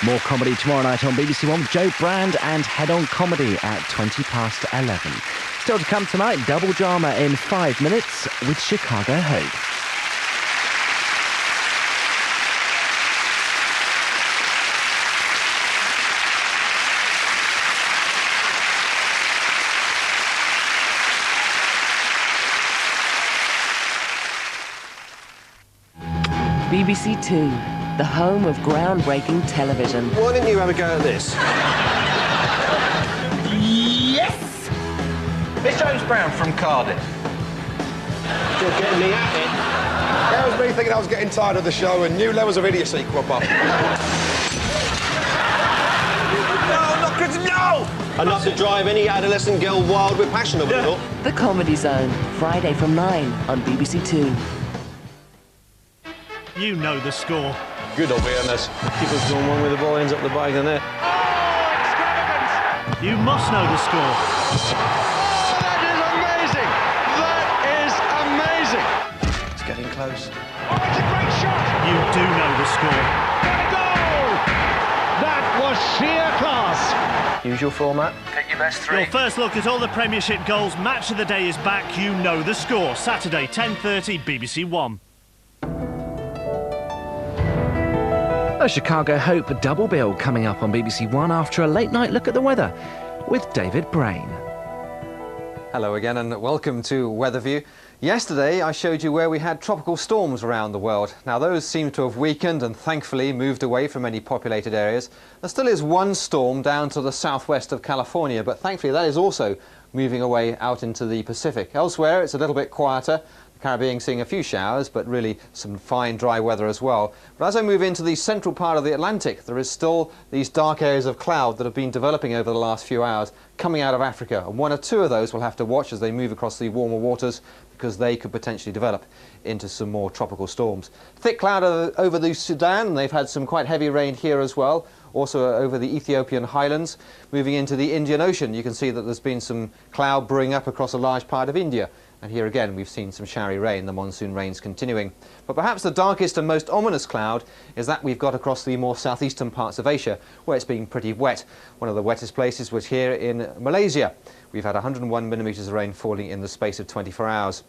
More comedy tomorrow night on BBC One with Joe Brand and Head On Comedy at 11:20. Still to come tonight, double drama in 5 minutes with Chicago Hope. BBC Two, the home of groundbreaking television. Why didn't you have a go at this? Yes! It's James Brown from Cardiff. You're getting me at it. That was me thinking I was getting tired of the show and new levels of idiocy crop up. No, not Chris, no! Enough to drive any adolescent girl wild with passion, I would have thought. The Comedy Zone, Friday from 9 on BBC Two. You know the score. Good awareness. Keep us going one with the ball, ends up the bag in there. You must know the score. Oh, that is amazing! That is amazing! It's getting close. Oh, it's a great shot! You do know the score. Got a goal! That was sheer class! Usual format. Pick your best three. Your first look at all the Premiership goals. Match of the day is back. You know the score. Saturday, 10:30, BBC One. A Chicago Hope double bill coming up on BBC One after a late night look at the weather with David Brain. Hello again and welcome to Weatherview. Yesterday I showed you where we had tropical storms around the world. Now those seem to have weakened and thankfully moved away from any populated areas. There still is one storm down to the southwest of California, but thankfully that is also moving away out into the Pacific. Elsewhere it's a little bit quieter. Caribbean seeing a few showers, but really some fine dry weather as well. But as I move into the central part of the Atlantic, there is still these dark areas of cloud that have been developing over the last few hours coming out of Africa. And one or two of those we'll have to watch as they move across the warmer waters, because they could potentially develop into some more tropical storms. Thick cloud over the Sudan, and they've had some quite heavy rain here as well. Also over the Ethiopian highlands. Moving into the Indian Ocean, you can see that there's been some cloud brewing up across a large part of India. And here again we've seen some showery rain, the monsoon rains continuing. But perhaps the darkest and most ominous cloud is that we've got across the more southeastern parts of Asia, where it's been pretty wet. One of the wettest places was here in Malaysia. We've had 101 millimetres of rain falling in the space of 24 hours.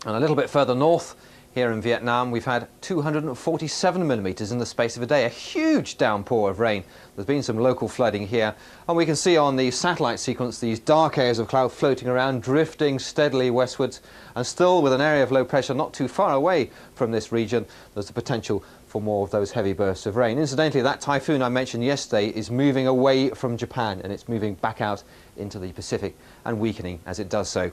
And a little bit further north, here in Vietnam, we've had 247 millimetres in the space of a day, a huge downpour of rain. There's been some local flooding here, and we can see on the satellite sequence these dark areas of cloud floating around, drifting steadily westwards, and still with an area of low pressure not too far away from this region, there's the potential for more of those heavy bursts of rain. Incidentally, that typhoon I mentioned yesterday is moving away from Japan, and it's moving back out into the Pacific and weakening as it does so.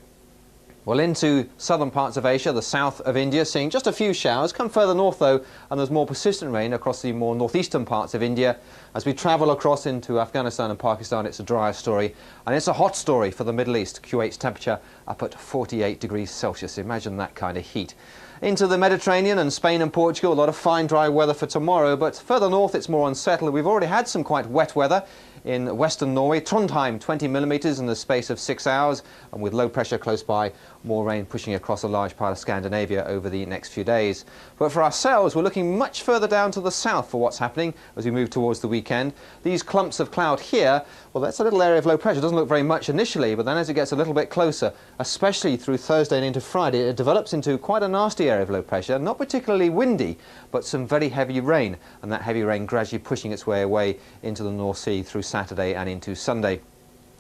Well, into southern parts of Asia, the south of India, seeing just a few showers. Come further north, though, and there's more persistent rain across the more northeastern parts of India. As we travel across into Afghanistan and Pakistan, it's a drier story. And it's a hot story for the Middle East. Kuwait's temperature up at 48 degrees Celsius. Imagine that kind of heat. Into the Mediterranean and Spain and Portugal, a lot of fine, dry weather for tomorrow. But further north, it's more unsettled. We've already had some quite wet weather in western Norway. Trondheim, 20 millimetres in the space of 6 hours, and with low pressure close by, more rain pushing across a large part of Scandinavia over the next few days. But for ourselves, we're looking much further down to the south for what's happening as we move towards the weekend. These clumps of cloud here, well, that's a little area of low pressure. It doesn't look very much initially, but then as it gets a little bit closer, especially through Thursday and into Friday, it develops into quite a nasty area of low pressure, not particularly windy, but some very heavy rain, and that heavy rain gradually pushing its way away into the North Sea through Saturday and into Sunday.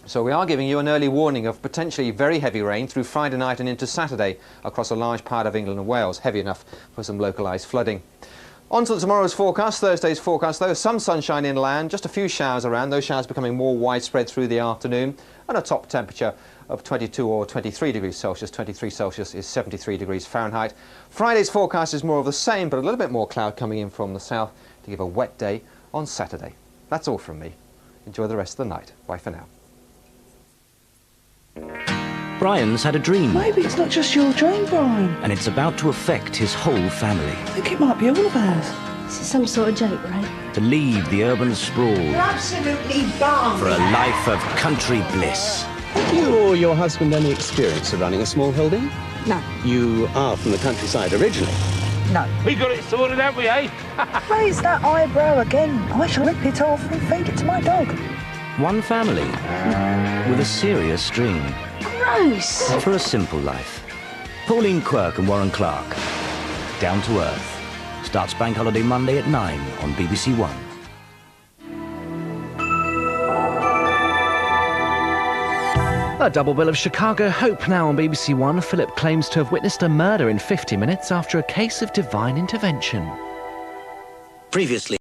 So we are giving you an early warning of potentially very heavy rain through Friday night and into Saturday across a large part of England and Wales, heavy enough for some localised flooding. On to tomorrow's forecast, Thursday's forecast though, some sunshine inland, just a few showers around, those showers becoming more widespread through the afternoon, and a top temperature of 22 or 23 degrees Celsius. 23 Celsius is 73 degrees Fahrenheit. Friday's forecast is more of the same, but a little bit more cloud coming in from the south to give a wet day on Saturday. That's all from me. Enjoy the rest of the night. Bye for now. Brian's had a dream, Maybe it's not just your dream, Brian. and it's about to affect his whole family. I think it might be all of ours. This is some sort of joke, right? To leave the urban sprawl Absolutely balmy. for a life of country bliss. Have you or your husband any experience of running a small holding? No. You are from the countryside originally. No. We got it sorted, haven't we, eh? Raise that eyebrow again. I shall rip it off and feed it to my dog. One family with a serious dream. Gross! For a simple life. Pauline Quirk and Warren Clark. Down to Earth. Starts Bank Holiday Monday at 9 on BBC One. A double bill of Chicago Hope now on BBC One. Philip claims to have witnessed a murder in 50 minutes after a case of divine intervention. Previously.